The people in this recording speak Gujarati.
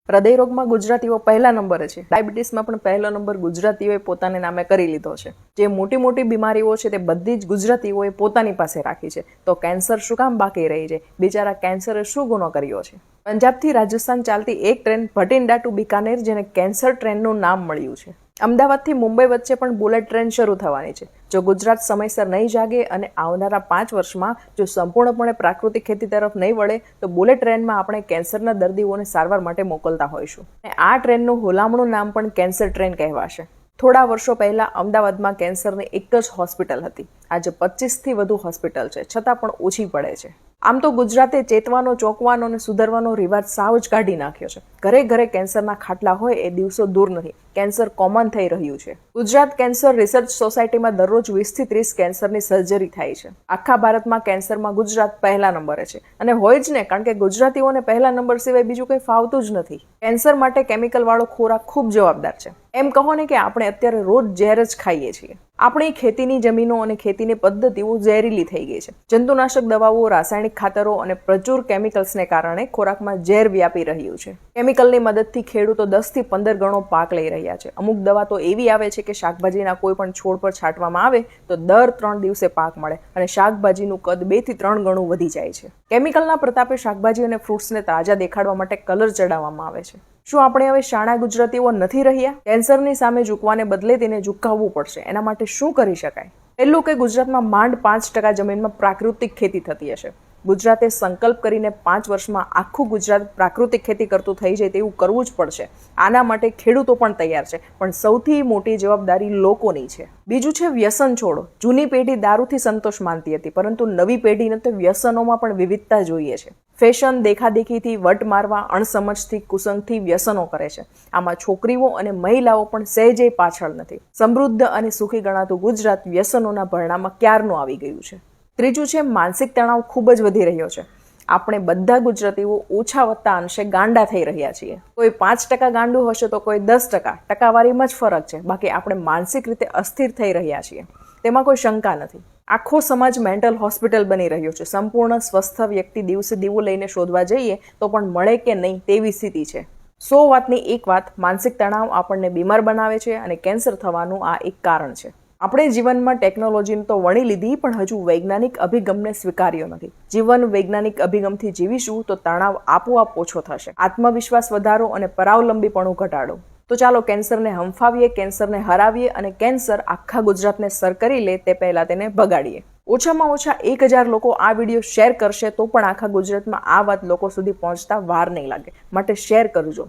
હૃદયરોગમાં ગુજરાતીઓ પહેલા નંબરે છે. ડાયાબિટીસમાં પણ પહેલો નંબર ગુજરાતીઓએ પોતાને નામે કરી લીધો છે. જે મોટી મોટી બીમારીઓ છે તે બધી જ ગુજરાતીઓએ પોતાની પાસે રાખી છે. તો કેન્સર શું કામ બાકી રહી છે? બિચારા કેન્સરે શું ગુનો કર્યો છે? પંજાબથી રાજસ્થાન ચાલતી એક ટ્રેન ભટિંડા ટુ બિકાનેર, જેને કેન્સર ટ્રેનનું નામ મળ્યું છે. અમદાવાદથી મુંબઈ વચ્ચે પણ બુલેટ ટ્રેન શરૂ થવાની છે. જો ગુજરાત સમયસર નહીં જાગે અને આવનારા 5 વર્ષમાં જો સંપૂર્ણપણે પ્રાકૃતિક ખેતી તરફ નહીં વળે તો બુલેટ ટ્રેનમાં આપણે કેન્સરના દર્દીઓને સારવાર માટે મોકલતા હોઈશું. અને આ ટ્રેનનું હુલામણું નામ પણ કેન્સર ટ્રેન કહેવાશે. થોડા વર્ષો પહેલા અમદાવાદમાં કેન્સરની એક જ હોસ્પિટલ હતી. આજે 25થી વધુ હોસ્પિટલ છે, છતાં પણ ઓછી પડે છે. આમ તો ગુજરાતે ચેતવાનો, ચોંકવાનો અને સુધારવાનો રિવાજ સાવ જ કાઢી નાખ્યો છે. ઘરે ઘરે કેન્સરના ખાટલા હોય એ દિવસો દૂર નથી. કેન્સર કોમન થઈ રહ્યું છે. ગુજરાત કેન્સર રિસર્ચ સોસાયટીમાં દરરોજ 20થી 30 કેન્સરની સર્જરી થાય છે. આખા ભારતમાં કેન્સરમાં ગુજરાત પહેલા નંબરે છે. અને હોય જ ને, કારણ કે ગુજરાતીઓને પહેલા નંબર સિવાય બીજું કંઈ ફાવતું જ નથી. કેન્સર માટે કેમિકલ વાળો ખોરાક ખૂબ જવાબદાર છે. એમ કહો ને કે આપણે અત્યારે રોજ ઝેર જ ખાઈએ છીએ. આપણી ખેતીની જમીનો અને ખેતીની પદ્ધતિઓ ઝેરીલી થઈ ગઈ છે. જંતુનાશક દવાઓ, રાસાયણિક ખાતરો અને પ્રચુર કેમિકલ્સને કારણે ખોરાકમાં ઝેર વ્યાપી રહ્યું છે. કેમિકલની મદદથી ખેડૂતો 10 થી 15 ગણો પાક લઈ રહ્યા છે. અમુક દવા તો એવી આવે છે કે શાકભાજીના કોઈ પણ છોડ પર છાંટવામાં આવે તો દર 3 દિવસે પાક મળે અને શાકભાજીનું કદ 2 થી 3 ગણું વધી જાય છે. કેમિકલના પ્રતાપે શાકભાજી અને ફ્રૂટ્સને તાજા દેખાડવા માટે કલર ચડાવવામાં આવે છે. શું આપણે હવે શાણા ગુજરાતીઓ નથી રહ્યા? કેન્સરની સામે ઝૂકવાને બદલે તેને ઝુકાવવું પડશે. એના માટે શું કરી શકાય? પહેલું કે ગુજરાતમાં માંડ 5% જમીનમાં પ્રાકૃતિક ખેતી થતી હશે. ગુજરાતે સંકલ્પ કરીને 5 વર્ષમાં આખું ગુજરાત પ્રાકૃતિક ખેતી કરતું થઈ જાય તેવું કરવું જ પડશે. આના માટે ખેડૂતો પણ તૈયાર છે, પણ સૌથી મોટી જવાબદારી લોકોની છે. બીજું છે વ્યસન છોડો. જૂની પેઢી દારૂથી સંતોષ માનતી હતી, પરંતુ નવી પેઢીને તો વ્યસનોમાં પણ વિવિધતા જોઈએ છે. ફેશન, દેખાદેખીથી, વટ મારવા, અણસમજથી, કુસંગથી વ્યસનો કરે છે. આમાં છોકરીઓ અને મહિલાઓ પણ સહેજે પાછળ નથી. સમૃદ્ધ અને સુખી ગણાતું ગુજરાત વ્યસનોના ભરણામાં ક્યારનું આવી ગયું છે. ત્રીજું છે માનસિક તણાવ ખૂબ જ વધી રહ્યો છે. આપણે બધા ગુજરાતીઓ ઓછા વત્તા અંશે ગાંડા થઈ રહ્યા છીએ. કોઈ 5% ગાંડું હશે તો કોઈ 10%. ટકાવારીમાં જ ફરક છે. બાકી આપણે માનસિક રીતે અસ્થિર થઈ રહ્યા છીએ, તેમાં કોઈ શંકા નથી. આખો સમાજ મેન્ટલ હોસ્પિટલ બની રહ્યો છે. સંપૂર્ણ સ્વસ્થ વ્યક્તિ દિવસે દીવો લઈને શોધવા જઈએ તો પણ મળે કે નહીં તેવી સ્થિતિ છે. 100 વાતની એક વાત, માનસિક તણાવ આપણને બીમાર બનાવે છે અને કેન્સર થવાનું આ એક કારણ છે. આપણે જીવનમાં ટેકનોલોજીને તો વણી લીધી, પણ હજુ વૈજ્ઞાનિક અભિગમને સ્વીકાર્યો નથી. જીવન વૈજ્ઞાનિક અભિગમથી જીવીશું તો તણાવ આપોઆપ ઓછો થશે. આત્મવિશ્વાસ વધારો અને પરાવલંબીપણું ઘટાડો. તો ચાલો કેન્સરને હંફાવીએ, કેન્સરને હરાવીએ અને કેન્સર આખા ગુજરાતને સર કરી લે તે પહેલા તેને ભગાડીએ. ઓછામાં ઓછા 1000 લોકો આ વિડીયો શેર કરશે તો પણ આખા ગુજરાતમાં આ વાત લોકો સુધી પહોંચતા વાર નહીં લાગે. માટે શેર કરજો.